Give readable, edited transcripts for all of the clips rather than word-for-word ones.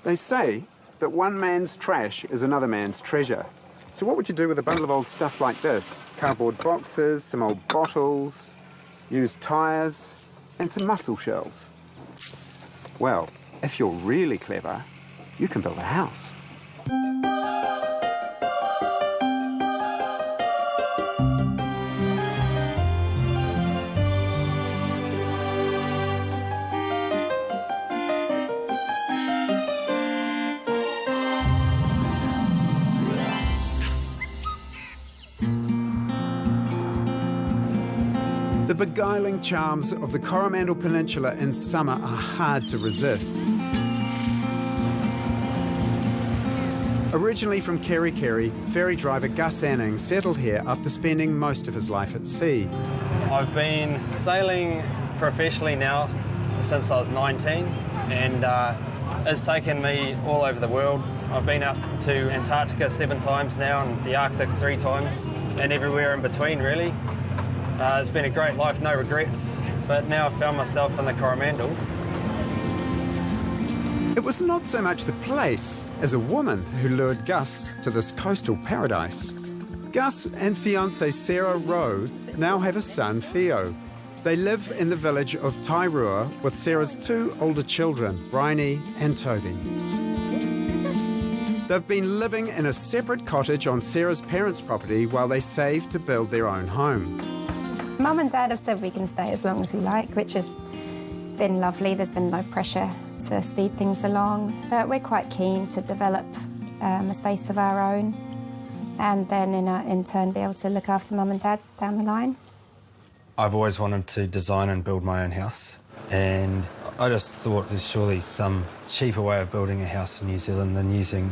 They say that one man's trash is another man's treasure. So what would you do with a bundle of old stuff like this? Cardboard boxes, some old bottles, used tyres, and some mussel shells. Well, if you're really clever, you can build a house. The beguiling charms of the Coromandel Peninsula in summer are hard to resist. Originally from Kerikeri, ferry driver Gus Anning settled here after spending most of his life at sea. I've been sailing professionally now since I was 19, and it's taken me all over the world. I've been up to Antarctica 7 times now and the Arctic 3 times, and everywhere in between, really. It's been a great life, no regrets, but now I've found myself in the Coromandel. It was not so much the place as a woman who lured Gus to this coastal paradise. Gus and fiancée Sarah Rowe now have a son, Theo. They live in the village of Tairua with Sarah's 2 older children, Bryony and Toby. They've been living in a separate cottage on Sarah's parents' property while they save to build their own home. Mum and Dad have said we can stay as long as we like, which has been lovely. There's been no pressure to speed things along, but we're quite keen to develop a space of our own and then in turn be able to look after Mum and Dad down the line. I've always wanted to design and build my own house, and I just thought there's surely some cheaper way of building a house in New Zealand than using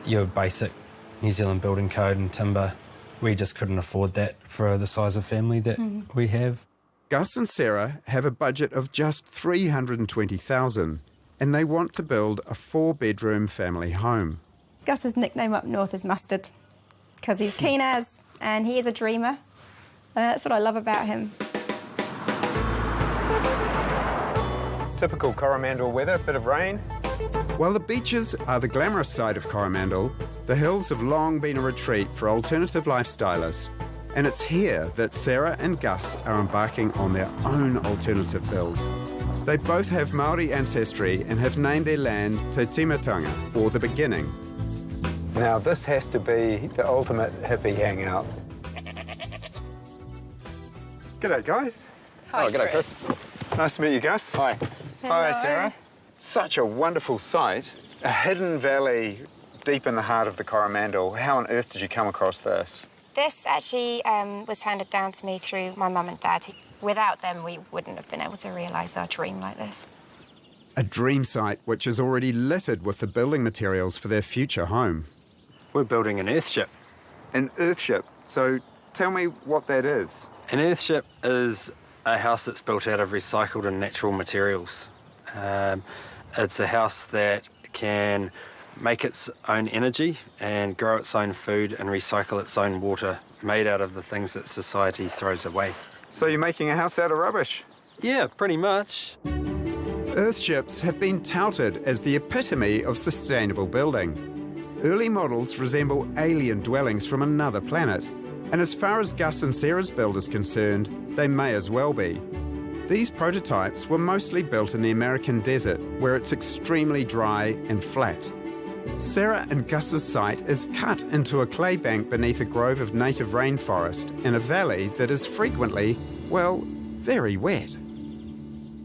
your basic New Zealand building code and timber. We just couldn't afford that for the size of family that we have. Gus and Sarah have a budget of just $320,000 and they want to build a 4-bedroom family home. Gus's nickname up north is Mustard because he's keen as, and he is a dreamer. That's what I love about him. Typical Coromandel weather, bit of rain. While the beaches are the glamorous side of Coromandel, the hills have long been a retreat for alternative lifestylists. And it's here that Sarah and Gus are embarking on their own alternative build. They both have Māori ancestry and have named their land Te Timatanga, or the beginning. Now this has to be the ultimate hippie hangout. G'day guys. Hi, g'day Chris. Nice to meet you, Gus. Hi. Hello. Hi, Sarah. Such a wonderful site. A hidden valley deep in the heart of the Coromandel. How on earth did you come across this? This actually was handed down to me through my mum and dad. Without them, we wouldn't have been able to realise our dream like this. A dream site which is already littered with the building materials for their future home. We're building an earthship. An earthship. So tell me what that is. An earthship is a house that's built out of recycled and natural materials. It's a house that can make its own energy and grow its own food and recycle its own water made out of the things that society throws away. So you're making a house out of rubbish? Yeah, pretty much. Earthships have been touted as the epitome of sustainable building. Early models resemble alien dwellings from another planet, and as far as Gus and Sarah's build is concerned, they may as well be. These prototypes were mostly built in the American desert, where it's extremely dry and flat. Sarah and Gus's site is cut into a clay bank beneath a grove of native rainforest in a valley that is frequently, well, very wet.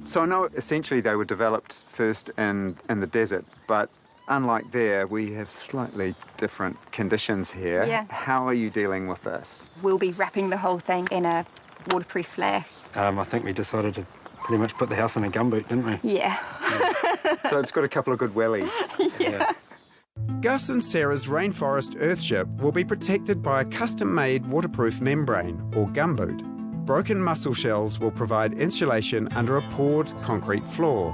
So I know essentially they were developed first in the desert, but unlike there, we have slightly different conditions here. Yeah. How are you dealing with this? We'll be wrapping the whole thing in a waterproof layer. I think we decided to pretty much put the house in a gumboot, didn't we? Yeah. So it's got a couple of good wellies. Yeah. Gus and Sarah's rainforest earthship will be protected by a custom-made waterproof membrane, or gumboot. Broken mussel shells will provide insulation under a poured concrete floor.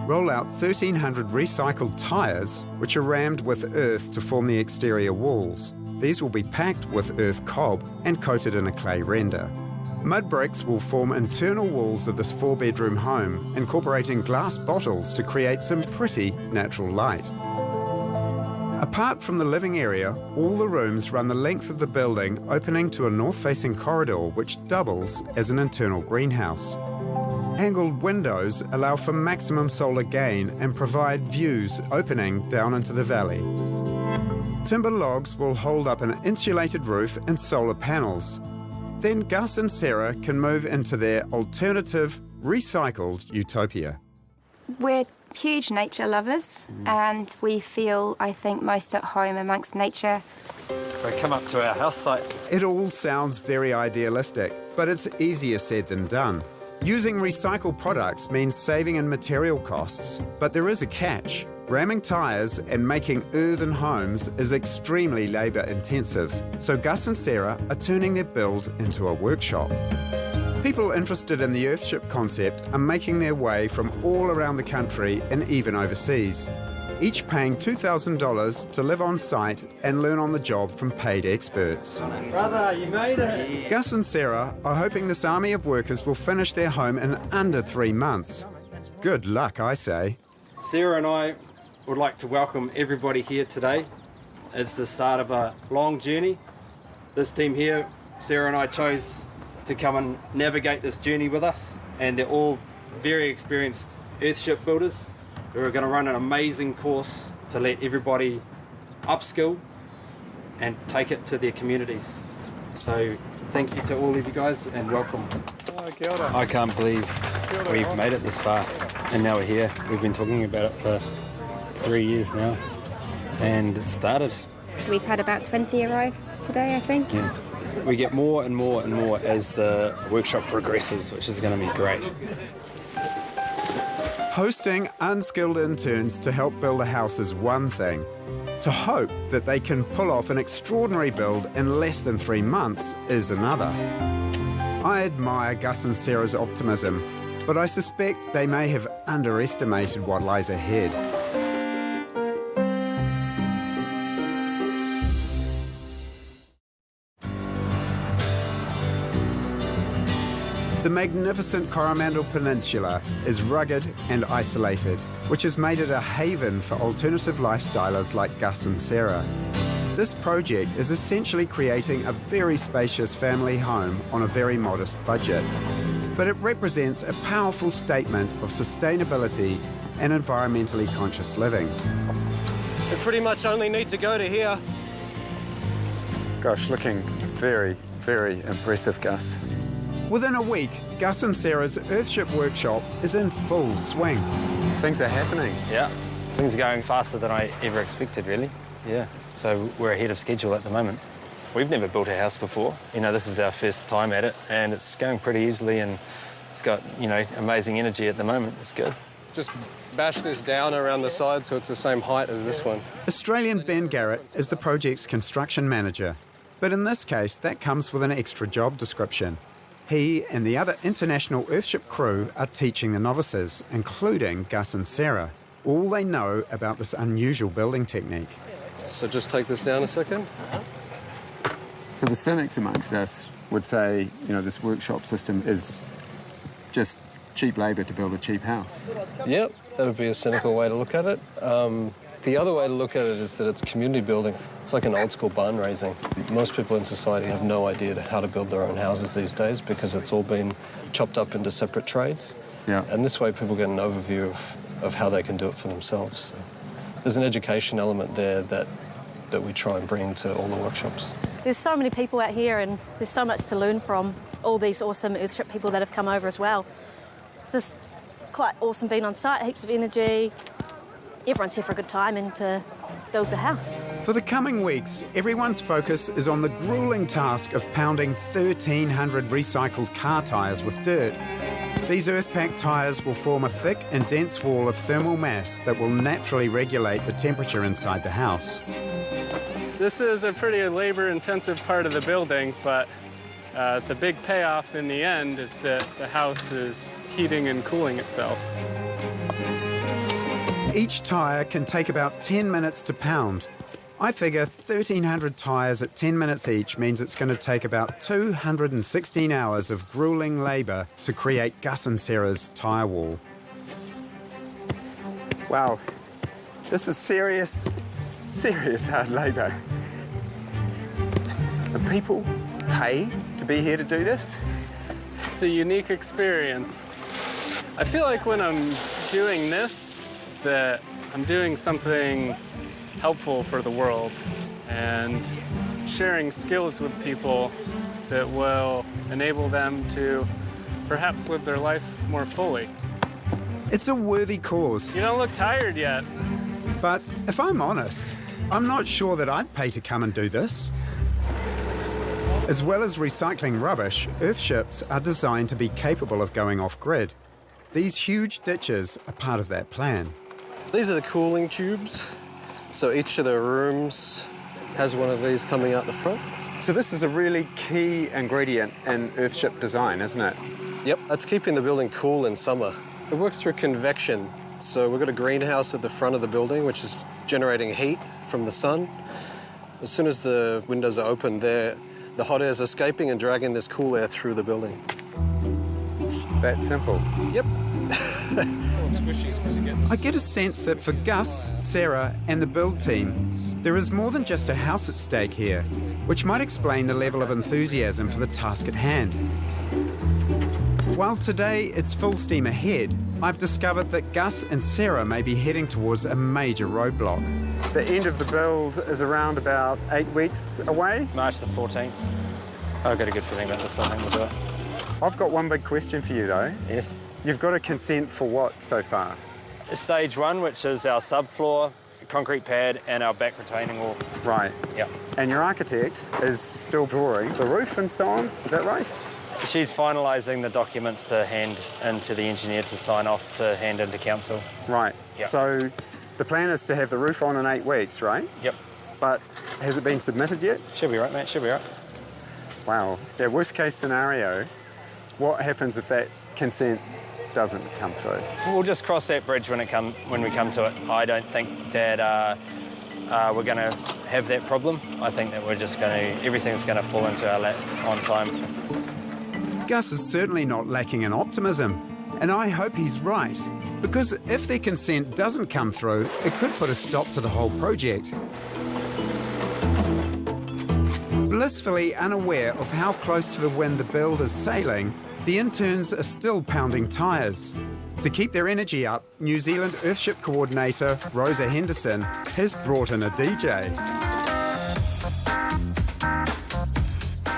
Roll out 1,300 recycled tyres, which are rammed with earth to form the exterior walls. These will be packed with earth cob and coated in a clay render. Mud bricks will form internal walls of this 4-bedroom home, incorporating glass bottles to create some pretty natural light. Apart from the living area, all the rooms run the length of the building, opening to a north-facing corridor which doubles as an internal greenhouse. Angled windows allow for maximum solar gain and provide views opening down into the valley. Timber logs will hold up an insulated roof and solar panels. Then Gus and Sarah can move into their alternative, recycled utopia. We're huge nature lovers and we feel, I think, most at home amongst nature. So come up to our house site. It all sounds very idealistic, but it's easier said than done. Using recycled products means saving in material costs, but there is a catch. Ramming tyres and making earthen homes is extremely labour intensive, so Gus and Sarah are turning their build into a workshop. People interested in the Earthship concept are making their way from all around the country and even overseas, each paying $2,000 to live on site and learn on the job from paid experts. Brother, you made it! Gus and Sarah are hoping this army of workers will finish their home in under 3 months. Good luck, I say. Sarah and I would like to welcome everybody here today. It's the start of a long journey. This team here, Sarah and I chose to come and navigate this journey with us, and they're all very experienced Earthship builders who are going to run an amazing course to let everybody upskill and take it to their communities. So thank you to all of you guys and welcome. I can't believe we've made it this far and now we're here. We've been talking about it for 3 years now and it started. So we've had about 20 arrive today, I think. Yeah. We get more and more and more as the workshop progresses, which is going to be great. Hosting unskilled interns to help build a house is one thing. To hope that they can pull off an extraordinary build in less than 3 months is another. I admire Gus and Sarah's optimism, but I suspect they may have underestimated what lies ahead. The magnificent Coromandel Peninsula is rugged and isolated, which has made it a haven for alternative lifestylers like Gus and Sarah. This project is essentially creating a very spacious family home on a very modest budget. But it represents a powerful statement of sustainability and environmentally conscious living. We pretty much only need to go to here. Gosh, looking very, very impressive, Gus. Within a week, Gus and Sarah's Earthship workshop is in full swing. Things are happening. Yeah, things are going faster than I ever expected, really. Yeah, so we're ahead of schedule at the moment. We've never built a house before. You know, this is our first time at it, and it's going pretty easily, and it's got, you know, amazing energy at the moment. It's good. Just bash this down around the side so it's the same height as this one. Australian Ben Garrett is the project's construction manager, but in this case, that comes with an extra job description. He and the other international Earthship crew are teaching the novices, including Gus and Sarah, all they know about this unusual building technique. So just take this down a second. So the cynics amongst us would say, you know, this workshop system is just cheap labour to build a cheap house. Yep, that would be a cynical way to look at it. The other way to look at it is that it's community building. It's like an old school barn raising. Most people in society have no idea how to build their own houses these days because it's all been chopped up into separate trades. Yeah. And this way people get an overview of how they can do it for themselves. So there's an education element there that we try and bring to all the workshops. There's so many people out here and there's so much to learn from all these awesome Earthship people that have come over as well. It's just quite awesome being on site, heaps of energy. Everyone's here for a good time and to build the house. For the coming weeks, everyone's focus is on the gruelling task of pounding 1,300 recycled car tyres with dirt. These earth-packed tyres will form a thick and dense wall of thermal mass that will naturally regulate the temperature inside the house. This is a pretty labor-intensive part of the building, but the big payoff in the end is that the house is heating and cooling itself. Each tyre can take about 10 minutes to pound. I figure 1,300 tyres at 10 minutes each means it's going to take about 216 hours of gruelling labour to create Gus and Sarah's tyre wall. Wow, this is serious hard labour. And people pay to be here to do this? It's a unique experience. I feel like when I'm doing this, that I'm doing something helpful for the world and sharing skills with people that will enable them to perhaps live their life more fully. It's a worthy cause. You don't look tired yet. But if I'm honest, I'm not sure that I'd pay to come and do this. As well as recycling rubbish, earthships are designed to be capable of going off-grid. These huge ditches are part of that plan. These are the cooling tubes. So each of the rooms has one of these coming out the front. So this is a really key ingredient in earthship design, isn't it? Yep, that's keeping the building cool in summer. It works through convection. So we've got a greenhouse at the front of the building, which is generating heat from the sun. As soon as the windows are open, the hot air is escaping and dragging this cool air through the building. That simple. Yep. I get a sense that for Gus, Sarah and the build team, there is more than just a house at stake here, which might explain the level of enthusiasm for the task at hand. While today it's full steam ahead, I've discovered that Gus and Sarah may be heading towards a major roadblock. The end of the build is around about 8 weeks away. March the 14th. I've got a good feeling about this. I think we'll do it. I've got one big question for you though. Yes. You've got a consent for what so far? Stage 1, which is our subfloor, concrete pad and our back retaining wall. Right. Yep. And your architect is still drawing the roof and so on, is that right? She's finalising the documents to hand into the engineer to sign off to hand into council. Right. Yep. So the plan is to have the roof on in 8 weeks, right? Yep. But has it been submitted yet? Should be right, mate, should be right. Wow. Yeah, worst case scenario, what happens if that consent doesn't come through? We'll just cross that bridge when we come to it. I don't think that we're going to have that problem. I think that everything's going to fall into our lap on time. Gus is certainly not lacking in optimism, and I hope he's right, because if their consent doesn't come through, it could put a stop to the whole project. Blissfully unaware of how close to the wind the build is sailing, the interns are still pounding tyres. To keep their energy up, New Zealand Earthship Coordinator Rosa Henderson has brought in a DJ.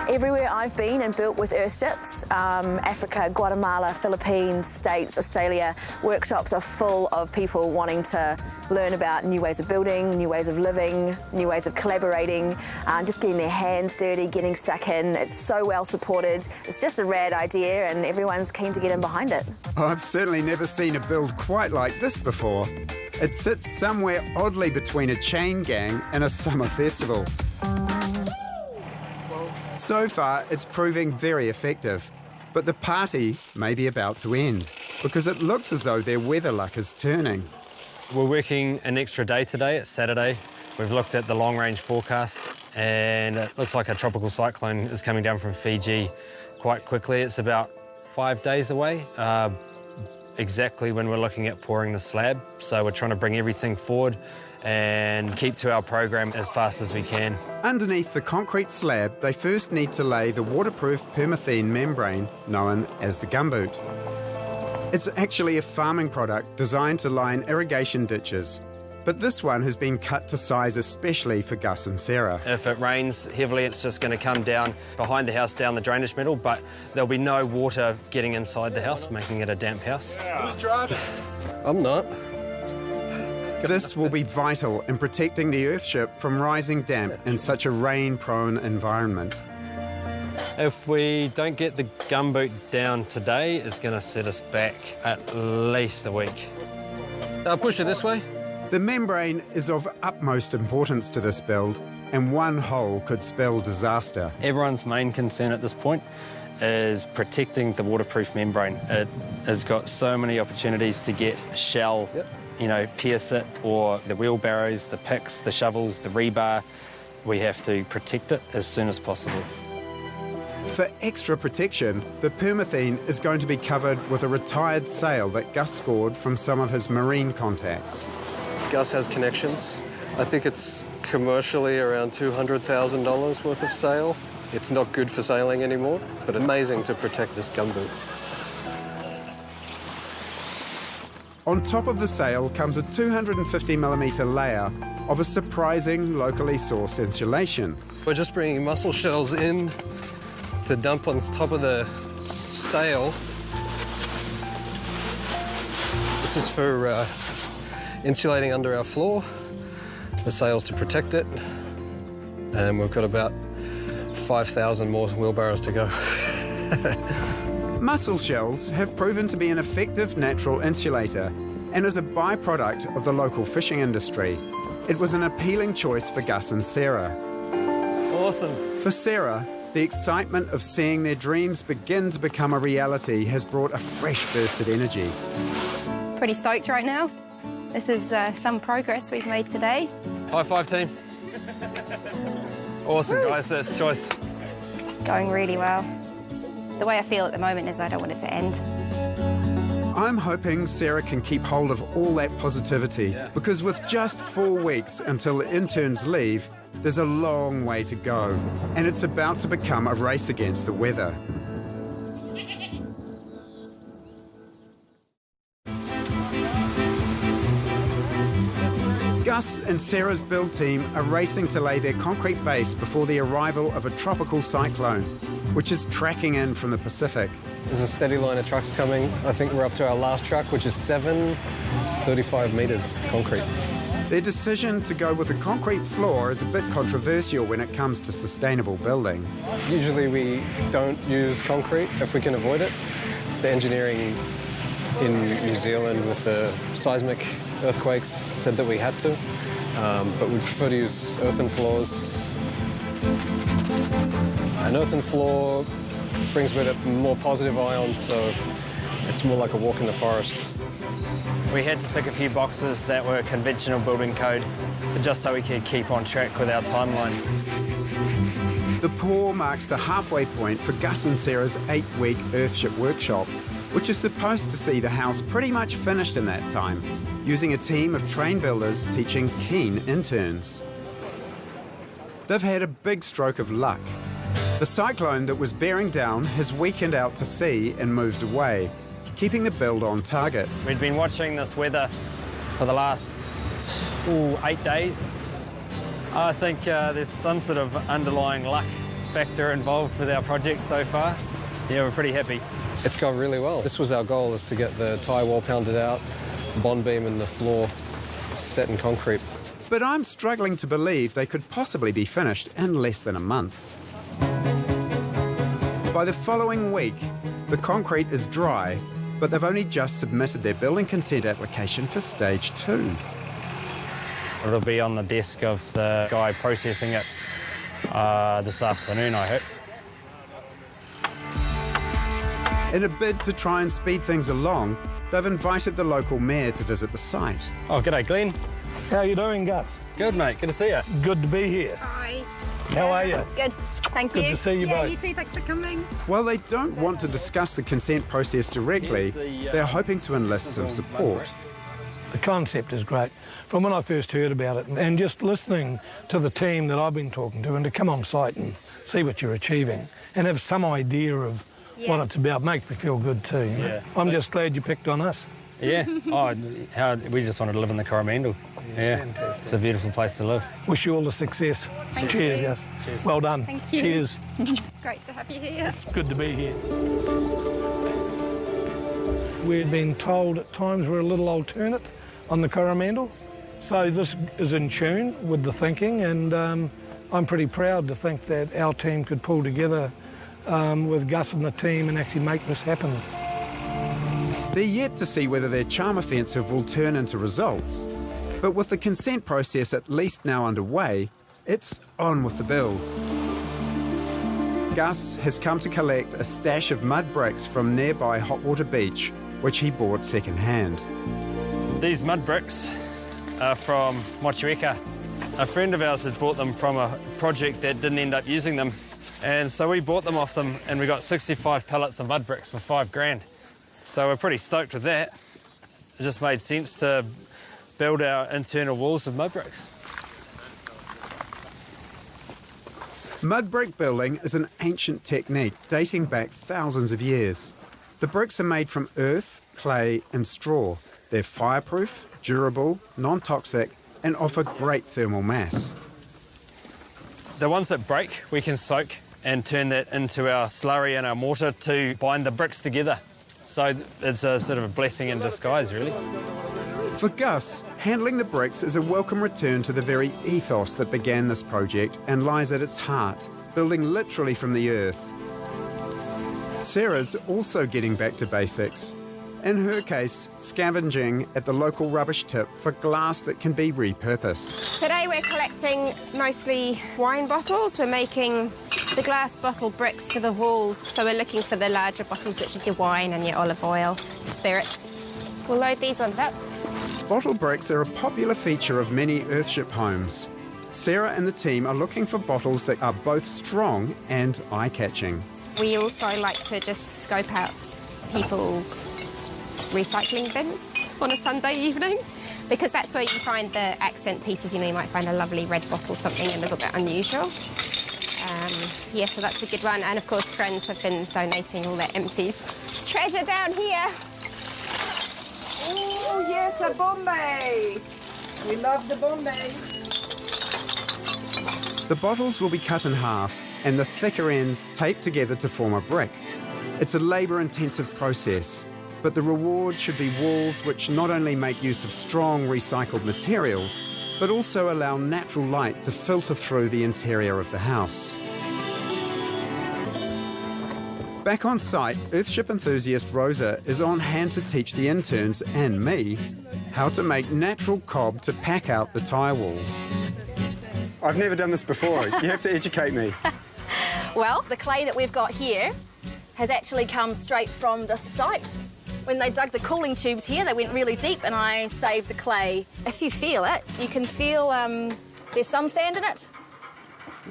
Everywhere I've been and built with earthships, Africa, Guatemala, Philippines, States, Australia, workshops are full of people wanting to learn about new ways of building, new ways of living, new ways of collaborating, just getting their hands dirty, getting stuck in. It's so well supported. It's just a rad idea and everyone's keen to get in behind it. I've certainly never seen a build quite like this before. It sits somewhere oddly between a chain gang and a summer festival. So far, it's proving very effective, but the party may be about to end because it looks as though their weather luck is turning. We're working an extra day today. It's Saturday. We've looked at the long-range forecast and it looks like a tropical cyclone is coming down from Fiji quite quickly. It's about 5 days away, exactly when we're looking at pouring the slab. So we're trying to bring everything forward and keep to our program as fast as we can. Underneath the concrete slab, they first need to lay the waterproof permethene membrane known as the gumboot. It's actually a farming product designed to line irrigation ditches, but this one has been cut to size especially for Gus and Sarah. If it rains heavily, it's just going to come down behind the house, down the drainage metal, but there'll be no water getting inside the house, making it a damp house. Who's driving? I'm not. This will be vital in protecting the Earthship from rising damp in such a rain-prone environment. If we don't get the gumboot down today, it's going to set us back at least a week. Push it this way. The membrane is of utmost importance to this build, and one hole could spell disaster. Everyone's main concern at this point is protecting the waterproof membrane. It has got so many opportunities to get shell pierce it, or the wheelbarrows, the picks, the shovels, the rebar. We have to protect it as soon as possible. For extra protection, the permethine is going to be covered with a retired sail that Gus scored from some of his marine contacts. Gus has connections. I think it's commercially around $200,000 worth of sail. It's not good for sailing anymore, but amazing to protect this gumboot. On top of the sail comes a 250mm layer of a surprising locally sourced insulation. We're just bringing mussel shells in to dump on top of the sail. This is for insulating under our floor, the sails to protect it, and we've got about 5,000 more wheelbarrows to go. Mussel shells have proven to be an effective natural insulator, and as a byproduct of the local fishing industry, it was an appealing choice for Gus and Sarah. Awesome. For Sarah, the excitement of seeing their dreams begin to become a reality has brought a fresh burst of energy. Pretty stoked right now. This is some progress we've made today. High five, team. Awesome, guys, that's choice. Going really well. The way I feel at the moment is I don't want it to end. I'm hoping Sarah can keep hold of all that positivity, because with just 4 weeks until the interns leave, there's a long way to go, and it's about to become a race against the weather. Gus and Sarah's build team are racing to lay their concrete base before the arrival of a tropical cyclone, which is tracking in from the Pacific. There's a steady line of trucks coming. I think we're up to our last truck, which is 35 metres concrete. Their decision to go with a concrete floor is a bit controversial when it comes to sustainable building. Usually we don't use concrete if we can avoid it. The engineering in New Zealand with the seismic earthquakes said that we had to, but we prefer to use earthen floors. An earthen floor brings with it more positive ions, so it's more like a walk in the forest. We had to tick a few boxes that were conventional building code, just so we could keep on track with our timeline. The pour marks the halfway point for Gus and Sarah's 8-week Earthship workshop, which is supposed to see the house pretty much finished in that time, using a team of train builders teaching keen interns. They've had a big stroke of luck. The cyclone that was bearing down has weakened out to sea and moved away, keeping the build on target. We've been watching this weather for the last 8 days. I think there's some sort of underlying luck factor involved with our project so far. Yeah, we're pretty happy. It's gone really well. This was our goal, is to get the tie wall pounded out, bond beam and the floor set in concrete. But I'm struggling to believe they could possibly be finished in less than a month. By the following week, the concrete is dry, but they've only just submitted their building consent application for stage 2. It'll be on the desk of the guy processing it this afternoon, I hope. In a bid to try and speed things along, they've invited the local mayor to visit the site. Oh, g'day, Glenn. How you doing, Gus? Good, mate. Good to see you. Good to be here. Hi. How are you? Good. Thank you. Good to see you both. You too. Thanks for coming. While they don't want to discuss the consent process directly, they're hoping to enlist some support. The concept is great. From when I first heard about it, and just listening to the team that I've been talking to, and to come on site and see what you're achieving and have some idea of what it's about makes me feel good too. You know? Yeah. I'm just glad you picked on us. Yeah. Oh, we just wanted to live in the Coromandel. Yeah. Fantastic. It's a beautiful place to live. Wish you all the success. Thank Cheers, you. Gus. Cheers. Well done. Thank you. Cheers. Great to have you here. Good to be here. We've been told at times we're a little alternate on the Coromandel. So this is in tune with the thinking, and I'm pretty proud to think that our team could pull together with Gus and the team and actually make this happen. They're yet to see whether their charm offensive will turn into results. But with the consent process at least now underway, it's on with the build. Gus has come to collect a stash of mud bricks from nearby Hotwater Beach, which he bought second-hand. These mud bricks are from Motueka. A friend of ours had bought them from a project that didn't end up using them. And so we bought them off them and we got 65 pallets of mud bricks for $5,000. So we're pretty stoked with that. It just made sense to build our internal walls with mud bricks. Mud brick building is an ancient technique dating back thousands of years. The bricks are made from earth, clay and straw. They're fireproof, durable, non-toxic and offer great thermal mass. The ones that break, we can soak and turn that into our slurry and our mortar to bind the bricks together. So it's a sort of a blessing in disguise, really. For Gus, handling the bricks is a welcome return to the very ethos that began this project and lies at its heart, building literally from the earth. Sarah's also getting back to basics. In her case, scavenging at the local rubbish tip for glass that can be repurposed. Today we're collecting mostly wine bottles. We're making the glass bottle bricks for the walls. So we're looking for the larger bottles, which is your wine and your olive oil, spirits. We'll load these ones up. Bottle bricks are a popular feature of many Earthship homes. Sarah and the team are looking for bottles that are both strong and eye-catching. We also like to just scope out people's recycling bins on a Sunday evening, because that's where you find the accent pieces. You know, you might find a lovely red bottle, something a little bit unusual. Yeah, so that's a good one. And of course, friends have been donating all their empties. Treasure down here. Oh, yes, a Bombay. We love the Bombay. The bottles will be cut in half and the thicker ends taped together to form a brick. It's a labour-intensive process, but the reward should be walls which not only make use of strong recycled materials, but also allow natural light to filter through the interior of the house. Back on site, Earthship enthusiast Rosa is on hand to teach the interns and me how to make natural cob to pack out the tyre walls. I've never done this before. You have to educate me. Well, the clay that we've got here has actually come straight from the site. When they dug the cooling tubes here, they went really deep and I saved the clay. If you feel it, you can feel there's some sand in it.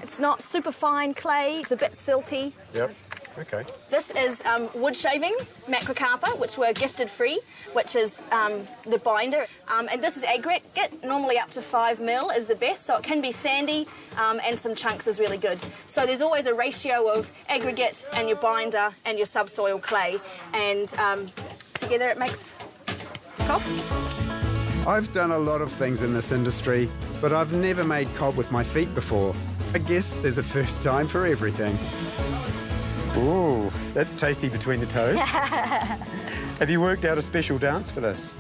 It's not super fine clay, it's a bit silty. Yep, okay. This is wood shavings, macrocarpa, which were gifted free, which is the binder. And this is aggregate, normally up to 5 mil is the best, so it can be sandy and some chunks is really good. So there's always a ratio of aggregate and your binder and your subsoil clay, and together it makes cob. I've done a lot of things in this industry, but I've never made cob with my feet before. I guess there's a first time for everything. Ooh, that's tasty between the toes. Have you worked out a special dance for this?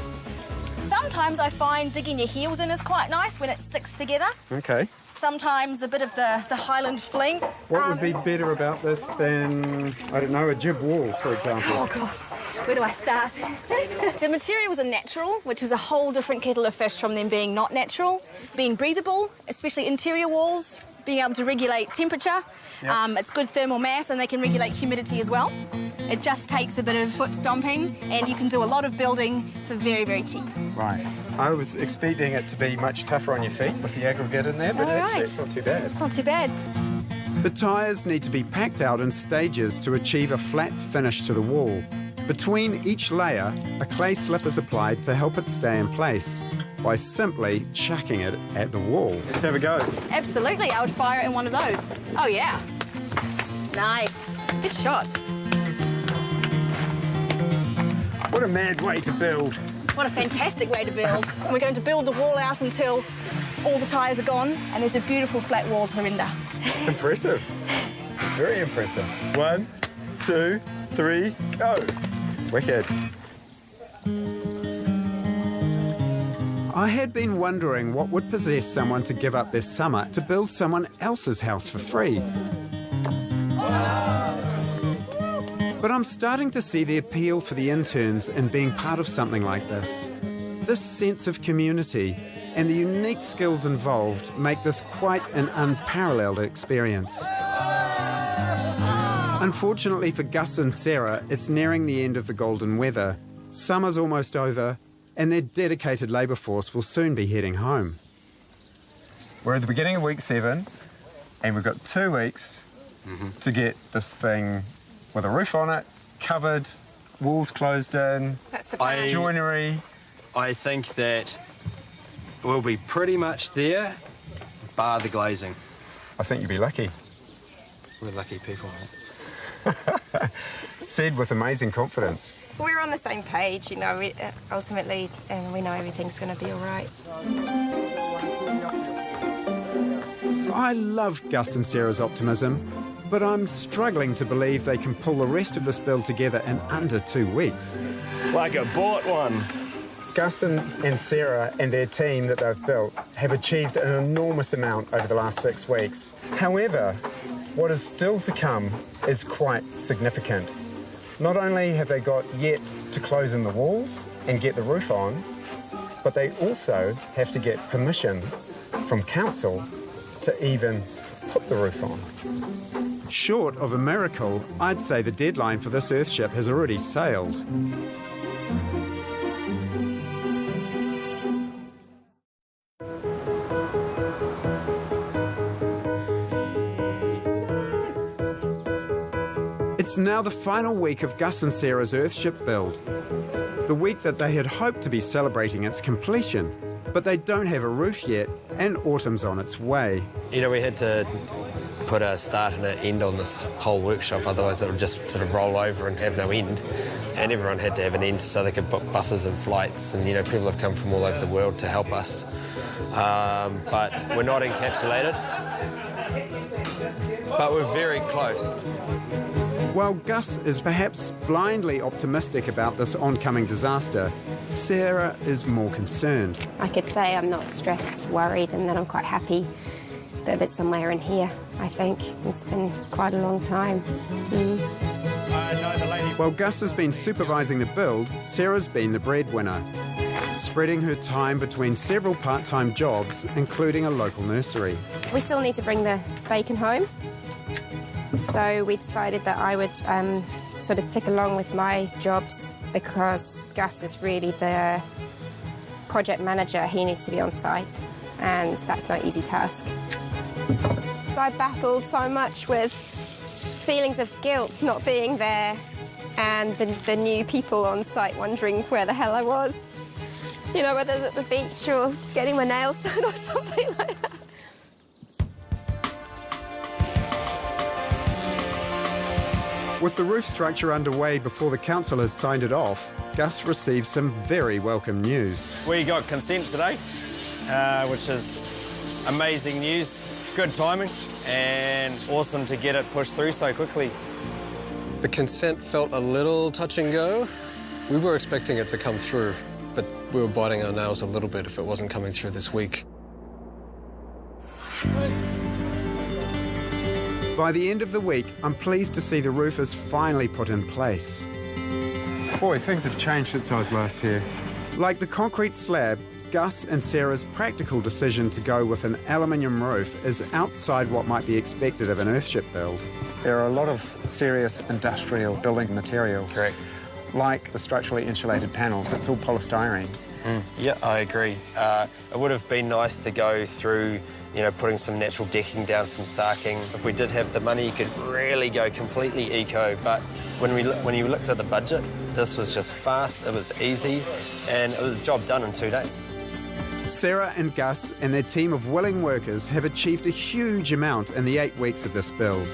Sometimes I find digging your heels in is quite nice when it sticks together. Okay. Sometimes a bit of the Highland fling. What would be better about this than, I don't know, a jib wall, for example? Oh, God. Where do I start? The materials are natural, which is a whole different kettle of fish from them being not natural. Being breathable, especially interior walls, being able to regulate temperature. Yep. It's good thermal mass and they can regulate humidity as well. It just takes a bit of foot stomping and you can do a lot of building for very, very cheap. Right. I was expecting it to be much tougher on your feet with the aggregate in there, but actually it's not too bad. It's not too bad. The tyres need to be packed out in stages to achieve a flat finish to the wall. Between each layer, a clay slip is applied to help it stay in place by simply chucking it at the wall. Let's have a go. Absolutely, I would fire it in one of those. Oh, yeah. Nice. Good shot. What a mad way to build. What a fantastic way to build. And we're going to build the wall out until all the tyres are gone and there's a beautiful flat wall to render. Impressive. It's very impressive. 1, 2, 3, go. Wicked. I had been wondering what would possess someone to give up their summer to build someone else's house for free. But I'm starting to see the appeal for the interns in being part of something like this. This sense of community and the unique skills involved make this quite an unparalleled experience. Unfortunately for Gus and Sarah, it's nearing the end of the golden weather. Summer's almost over, and their dedicated labour force will soon be heading home. We're at the beginning of week 7, and we've got 2 weeks to get this thing with a roof on it, covered, walls closed in, That's the plan. joinery. I think that we'll be pretty much there, bar the glazing. I think you'd be lucky. We're lucky people, mate. Said with amazing confidence. We're on the same page, you know, ultimately, and we know everything's going to be all right. I love Gus and Sarah's optimism, but I'm struggling to believe they can pull the rest of this build together in under 2 weeks. Like a bought one. Gus and Sarah and their team that they've built have achieved an enormous amount over the last 6 weeks. However, what is still to come is quite significant. Not only have they got yet to close in the walls and get the roof on, but they also have to get permission from council to even put the roof on. Short of a miracle, I'd say the deadline for this Earthship has already sailed. It's now the final week of Gus and Sarah's Earthship build. The week that they had hoped to be celebrating its completion, but they don't have a roof yet, and autumn's on its way. You know, we had to put a start and an end on this whole workshop, otherwise it would just sort of roll over and have no end. And everyone had to have an end so they could book buses and flights, and, you know, people have come from all over the world to help us. But we're not encapsulated, but we're very close. While Gus is perhaps blindly optimistic about this oncoming disaster, Sarah is more concerned. I could say I'm not stressed, worried, and that I'm quite happy that it's somewhere in here, I think. It's been quite a long time. While Gus has been supervising the build, Sarah's been the breadwinner, spreading her time between several part-time jobs, including a local nursery. We still need to bring the bacon home, so we decided that I would sort of tick along with my jobs because Gus is really the project manager. He needs to be on site, and that's no easy task. I battled so much with feelings of guilt not being there and the new people on site wondering where the hell I was. You know, whether it's at the beach or getting my nails done or something like that. With the roof structure underway before the council has signed it off, Gus received some very welcome news. We got consent today, which is amazing news, good timing, and awesome to get it pushed through so quickly. The consent felt a little touch and go. We were expecting it to come through, but we were biting our nails a little bit if it wasn't coming through this week. By the end of the week, I'm pleased to see the roof is finally put in place. Boy, things have changed since I was last here. Like the concrete slab, Gus and Sarah's practical decision to go with an aluminium roof is outside what might be expected of an Earthship build. There are a lot of serious industrial building materials. Correct. Like the structurally insulated panels, it's all polystyrene. Yeah, I agree. It would have been nice to go through, you know, putting some natural decking down, some sarking. If we did have the money, you could really go completely eco. But when you looked at the budget, this was just fast, it was easy, and it was a job done in 2 days. Sarah and Gus and their team of willing workers have achieved a huge amount in the 8 weeks of this build.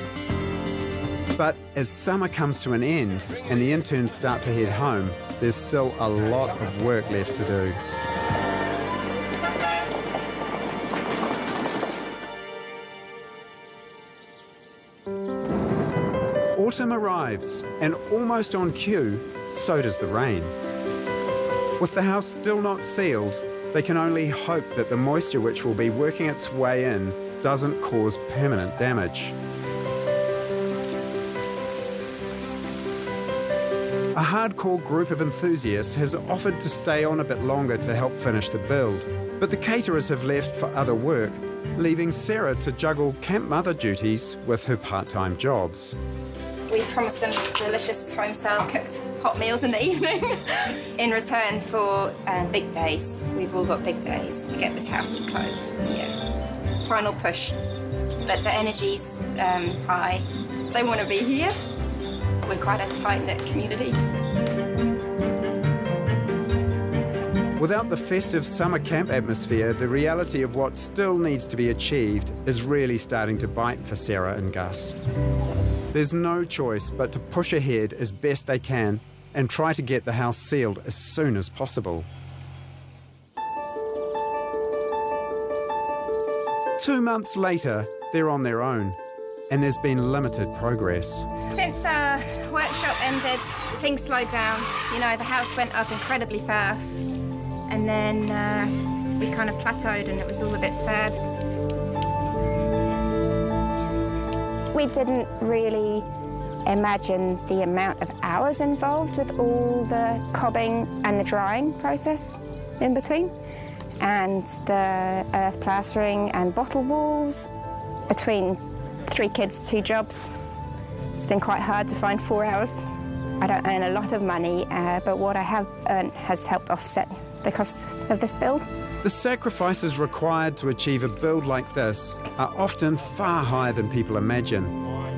But as summer comes to an end and the interns start to head home, there's still a lot of work left to do. Autumn arrives, and almost on cue, so does the rain. With the house still not sealed, they can only hope that the moisture which will be working its way in doesn't cause permanent damage. A hardcore group of enthusiasts has offered to stay on a bit longer to help finish the build, but the caterers have left for other work, leaving Sarah to juggle camp mother duties with her part-time jobs. We promised them delicious home-style cooked hot meals in the evening in return for big days. We've all got big days to get this house in close. Yeah, final push. But the energy's high. They want to be here. We're quite a tight-knit community. Without the festive summer camp atmosphere, the reality of what still needs to be achieved is really starting to bite for Sarah and Gus. There's no choice but to push ahead as best they can and try to get the house sealed as soon as possible. 2 months later, they're on their own, and there's been limited progress. Since our workshop ended, things slowed down. You know, the house went up incredibly fast, and then we kind of plateaued, and it was all a bit sad. We didn't really imagine the amount of hours involved with all the cobbing and the drying process in between, and the earth plastering and bottle walls. Between 3 kids, 2 jobs, it's been quite hard to find 4 hours. I don't earn a lot of money, but what I have earned has helped offset the cost of this build. The sacrifices required to achieve a build like this are often far higher than people imagine,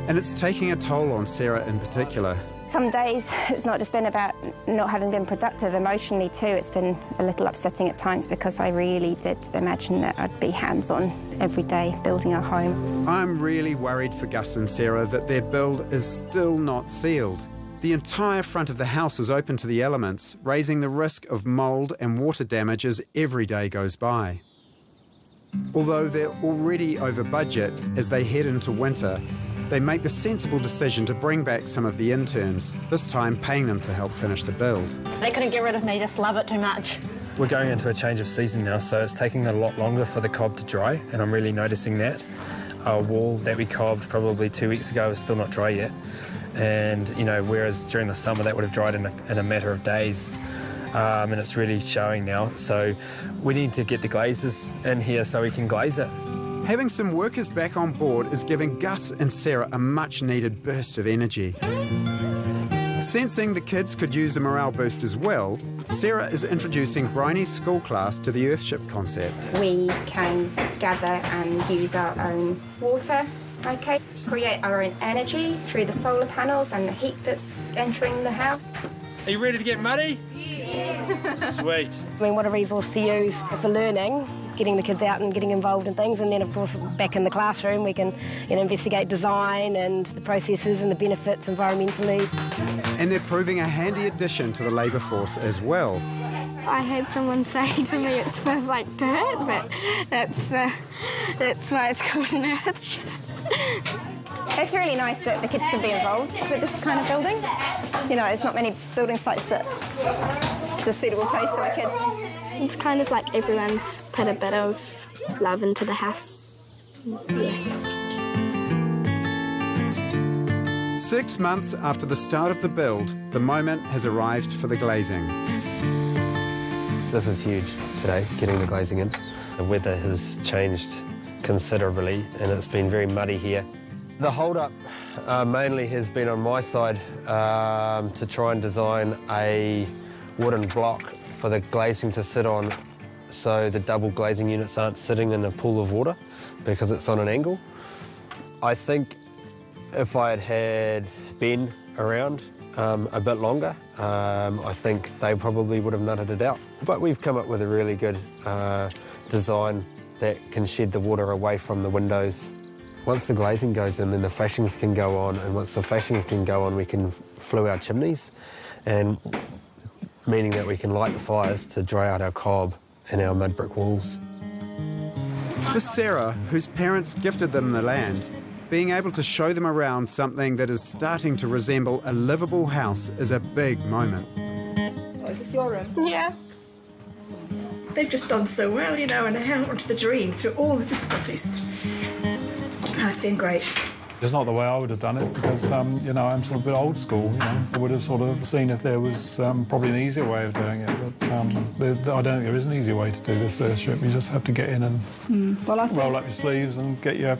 and it's taking a toll on Sarah in particular. Some days it's not just been about not having been productive emotionally too, it's been a little upsetting at times because I really did imagine that I'd be hands-on every day building our home. I'm really worried for Gus and Sarah that their build is still not sealed. The entire front of the house is open to the elements, raising the risk of mould and water damage as every day goes by. Although they're already over budget as they head into winter, they make the sensible decision to bring back some of the interns, this time paying them to help finish the build. They couldn't get rid of me, just love it too much. We're going into a change of season now, so it's taking a lot longer for the cob to dry, and I'm really noticing that. Our wall that we cobbed probably 2 weeks ago is still not dry yet. And, you know, whereas during the summer that would have dried in a matter of days. And it's really showing now. So we need to get the glazers in here so we can glaze it. Having some workers back on board is giving Gus and Sarah a much-needed burst of energy. Sensing the kids could use a morale boost as well, Sarah is introducing Bryony's school class to the Earthship concept. We can gather and use our own water, okay, create our own energy through the solar panels and the heat that's entering the house. Are you ready to get muddy? Yeah. Sweet. I mean, what a resource to use for learning, getting the kids out and getting involved in things, and then of course back in the classroom we can, you know, investigate design and the processes and the benefits environmentally. And they're proving a handy addition to the labour force as well. I had someone say to me it smells like dirt, but that's why it's called an earth. It's really nice that the kids can be involved with this kind of building. You know, there's not many building sites that are a suitable place for the kids. It's kind of like everyone's put a bit of love into the house. Yeah. 6 months after the start of the build, the moment has arrived for the glazing. This is huge today, getting the glazing in. The weather has changed considerably and it's been very muddy here. The hold-up mainly has been on my side to try and design a wooden block for the glazing to sit on so the double glazing units aren't sitting in a pool of water because it's on an angle. I think if I had had Ben around a bit longer, I think they probably would have nutted it out. But we've come up with a really good design that can shed the water away from the windows. Once the glazing goes in, then the flashings can go on, and once the flashings can go on, we can flue our chimneys, and meaning that we can light the fires to dry out our cob and our mud brick walls. For Sarah, whose parents gifted them the land, being able to show them around something that is starting to resemble a livable house is a big moment. Oh, is this your room? Yeah. They've just done so well, you know, and held onto the dream through all the difficulties. Oh, it's been great. It's not the way I would have done it because, you know, I'm sort of a bit old school, you know. I would have sort of seen if there was probably an easier way of doing it, but I don't think there is an easy way to do this Earthship. You just have to get in and Well, I think, roll up your sleeves and get your,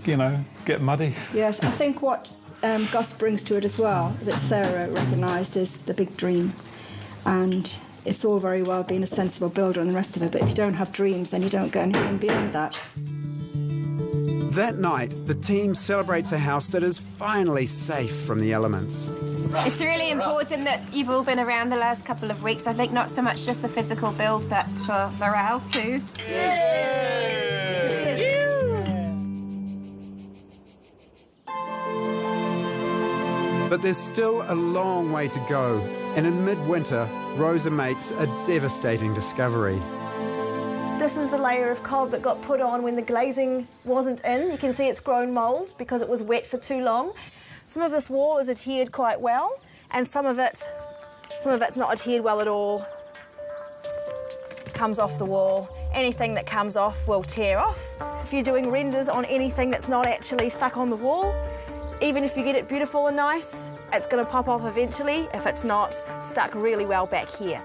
you know, get muddy. yes, I think what Gus brings to it as well, that Sarah recognised as the big dream. And it's all very well being a sensible builder and the rest of it, but if you don't have dreams, then you don't get anything beyond that. That night, the team celebrates a house that is finally safe from the elements. It's really important that you've all been around the last couple of weeks. I think not so much just the physical build, but for morale too. But there's still a long way to go, and in midwinter, Rosa makes a devastating discovery. This is the layer of cod that got put on when the glazing wasn't in. You can see it's grown mould because it was wet for too long. Some of this wall is adhered quite well, and some of it's not adhered well at all. It comes off the wall. Anything that comes off will tear off. If you're doing renders on anything that's not actually stuck on the wall, even if you get it beautiful and nice, it's going to pop off eventually if it's not stuck really well back here.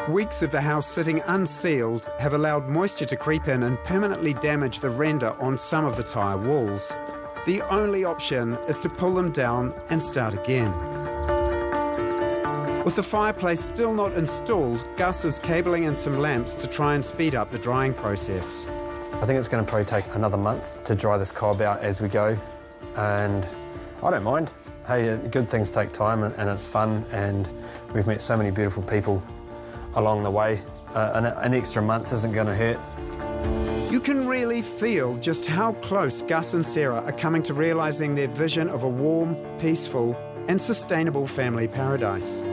Weeks of the house sitting unsealed have allowed moisture to creep in and permanently damage the render on some of the tire walls. The only option is to pull them down and start again. With the fireplace still not installed, Gus is cabling in some lamps to try and speed up the drying process. I think it's going to probably take another month to dry this cob out as we go, and I don't mind. Hey, good things take time and it's fun, and we've met so many beautiful people along the way. An extra month isn't going to hurt. You can really feel just how close Gus and Sarah are coming to realising their vision of a warm, peaceful and sustainable family paradise.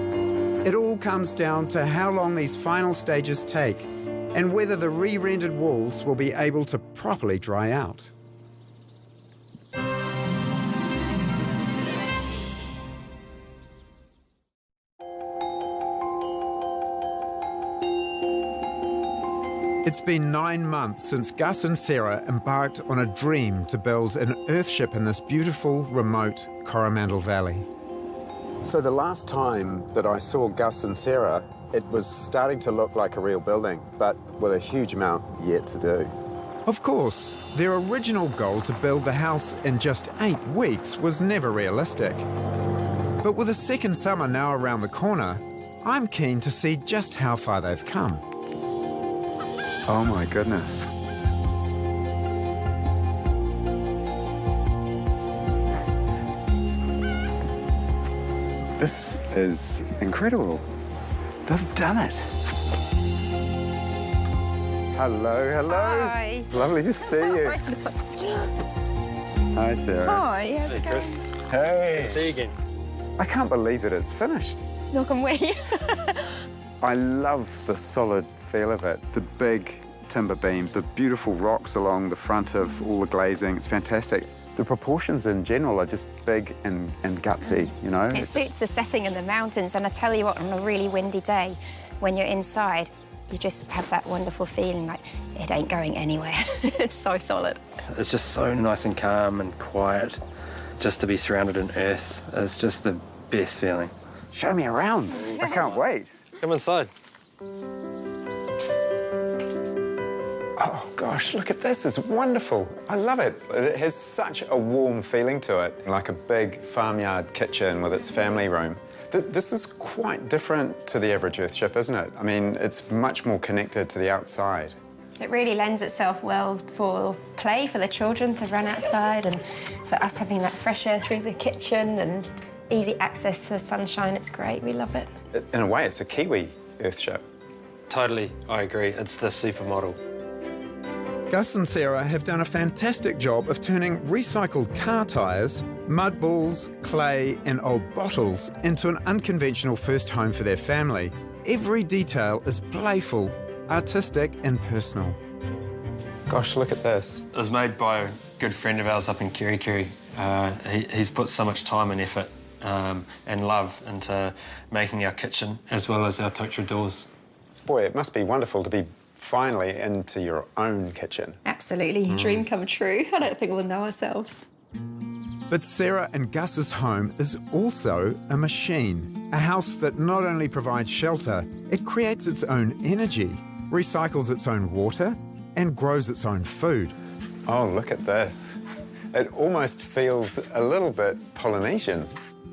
It all comes down to how long these final stages take and whether the re-rendered walls will be able to properly dry out. It's been 9 months since Gus and Sarah embarked on a dream to build an earthship in this beautiful, remote Coromandel Valley. So the last time that I saw Gus and Sarah, it was starting to look like a real building, but with a huge amount yet to do. Of course, their original goal to build the house in just 8 weeks was never realistic. But with a second summer now around the corner, I'm keen to see just how far they've come. Oh my goodness. This is incredible. They've done it. Hello, hello. Hi. Lovely to see you. Hi, Sarah. Hi, how's it going? Chris. Hey. Good to see you again. I can't believe that it's finished. Knock on wood. I love the solid feel of it. The big timber beams, the beautiful rocks along the front of all the glazing. It's fantastic. The proportions in general are just big and gutsy, you know? It suits the setting in the mountains, and I tell you what, on a really windy day, when you're inside, you just have that wonderful feeling like it ain't going anywhere. It's so solid. It's just so nice and calm and quiet. Just to be surrounded in earth is just the best feeling. Show me around. I can't wait. Come inside. Oh gosh, look at this, it's wonderful. I love it. It has such a warm feeling to it, like a big farmyard kitchen with its family room. This is quite different to the average earthship, isn't it? I mean, it's much more connected to the outside. It really lends itself well for play, for the children to run outside, and for us having that fresh air through the kitchen and easy access to the sunshine. It's great, we love it. In a way, it's a Kiwi earthship. Totally, I agree. It's the supermodel. Gus and Sarah have done a fantastic job of turning recycled car tyres, mud balls, clay and old bottles into an unconventional first home for their family. Every detail is playful, artistic and personal. Gosh, look at this. It was made by a good friend of ours up in Kerikeri. He's put so much time and effort and love into making our kitchen as well as our Totara doors. Boy, it must be wonderful to be finally into your own kitchen. Absolutely, dream come true. I don't think we'll know ourselves. But Sarah and Gus's home is also a machine. A house that not only provides shelter, it creates its own energy, recycles its own water, and grows its own food. Oh, look at this. It almost feels a little bit Polynesian.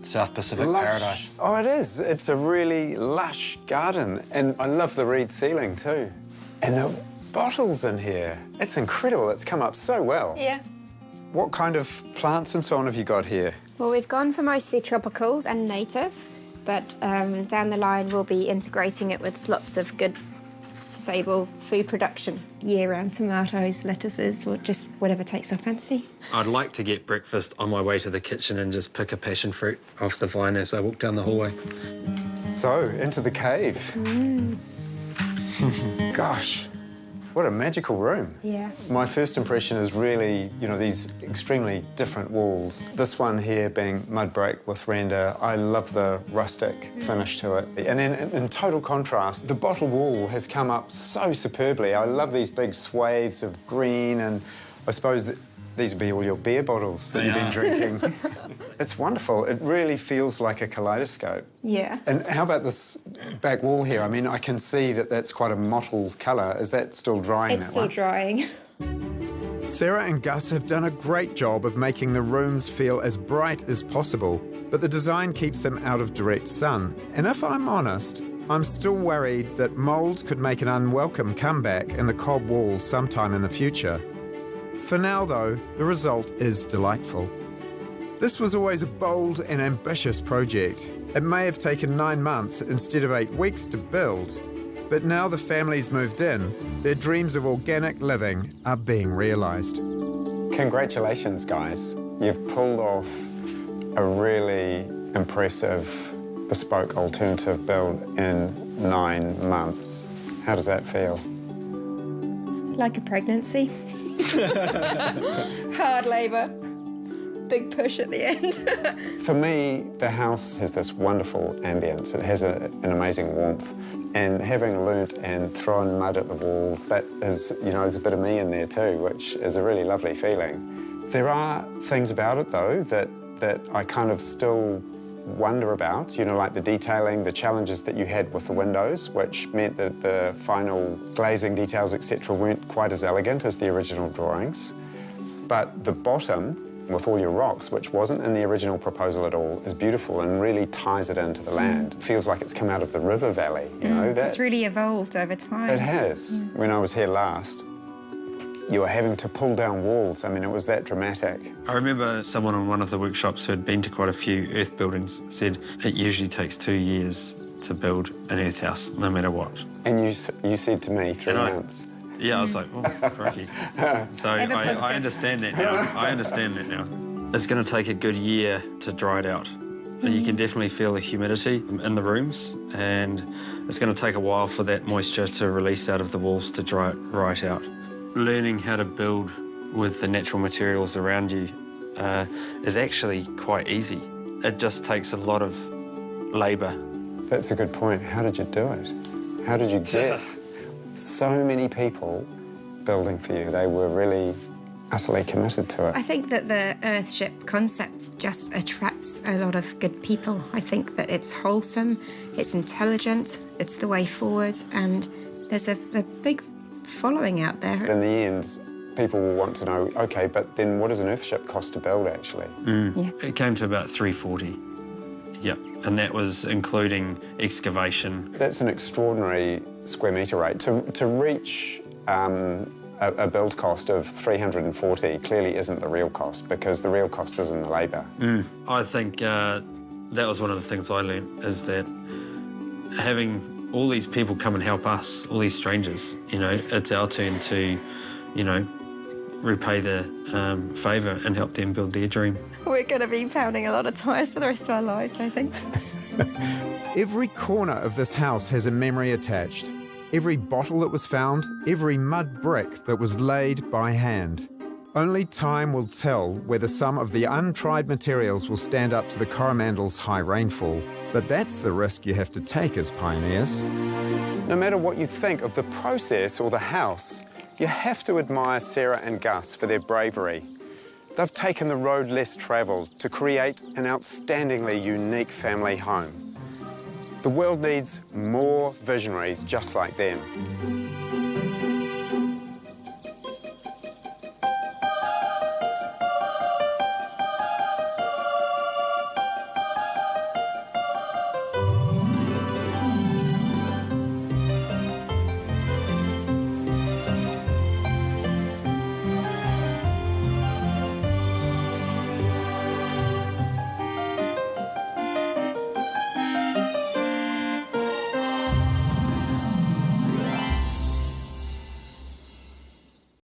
South Pacific paradise. Oh, it is. It's a really lush garden. And I love the reed ceiling too. And the bottles in here. It's incredible. It's come up so well. Yeah. What kind of plants and so on have you got here? Well, we've gone for mostly tropicals and native, but down the line we'll be integrating it with lots of good, stable food production. Year-round tomatoes, lettuces, or just whatever takes our fancy. I'd like to get breakfast on my way to the kitchen and just pick a passion fruit off the vine as I walk down the hallway. So, into the cave. Gosh. What a magical room. Yeah. My first impression is really, you know, these extremely different walls. This one here being mud brick with render. I love the rustic finish to it. And then in total contrast, the bottle wall has come up so superbly. I love these big swathes of green, and I suppose that these would be all your beer bottles that you've been drinking. It's wonderful. It really feels like a kaleidoscope. Yeah. And how about this back wall here? I mean, I can see that that's quite a mottled colour. Is that still drying? It's still drying. Sarah and Gus have done a great job of making the rooms feel as bright as possible, but the design keeps them out of direct sun. And if I'm honest, I'm still worried that mould could make an unwelcome comeback in the cob walls sometime in the future. For now, though, the result is delightful. This was always a bold and ambitious project. It may have taken 9 months instead of 8 weeks to build, but now the family's moved in, their dreams of organic living are being realised. Congratulations, guys. You've pulled off a really impressive, bespoke alternative build in 9 months. How does that feel? Like a pregnancy. Hard labour. Big push at the end. For me, the house has this wonderful ambience. It has an amazing warmth. And having learnt and thrown mud at the walls, that is, you know, there's a bit of me in there too, which is a really lovely feeling. There are things about it, though, that I kind of still wonder about, you know, like the detailing, the challenges that you had with the windows, which meant that the final glazing details, etc., weren't quite as elegant as the original drawings. But the bottom, with all your rocks, which wasn't in the original proposal at all, is beautiful and really ties it into the land. It feels like it's come out of the river valley, you know. It's really evolved over time. It has. When I was here last, you were having to pull down walls. I mean, it was that dramatic. I remember someone on one of the workshops who had been to quite a few earth buildings said it usually takes 2 years to build an earth house, no matter what. And you said to me 3 months. Yeah, I was like, oh, crikey. So I understand that now. I understand that now. It's going to take a good year to dry it out. You can definitely feel the humidity in the rooms, and it's going to take a while for that moisture to release out of the walls to dry it right out. Learning how to build with the natural materials around you is actually quite easy. It just takes a lot of labour. That's a good point. How did you do it? How did you get so many people building for you? They were really utterly committed to it. I think that the Earthship concept just attracts a lot of good people. I think that it's wholesome, it's intelligent, it's the way forward, and there's a big following out there. In the end, people will want to know, OK, but then what does an Earthship cost to build, actually? Yeah. It came to about $340. Yep, and that was including excavation. That's an extraordinary square metre rate. To reach a build cost of $340 clearly isn't the real cost, because the real cost is in the labour. I think that was one of the things I learned, is that having all these people come and help us, all these strangers, you know, it's our turn to, you know, repay the favour and help them build their dream. We're going to be pounding a lot of tyres for the rest of our lives, I think. Every corner of this house has a memory attached. Every bottle that was found, every mud brick that was laid by hand. Only time will tell whether some of the untried materials will stand up to the Coromandel's high rainfall. But that's the risk you have to take as pioneers. No matter what you think of the process or the house, you have to admire Sarah and Gus for their bravery. They've taken the road less travelled to create an outstandingly unique family home. The world needs more visionaries just like them.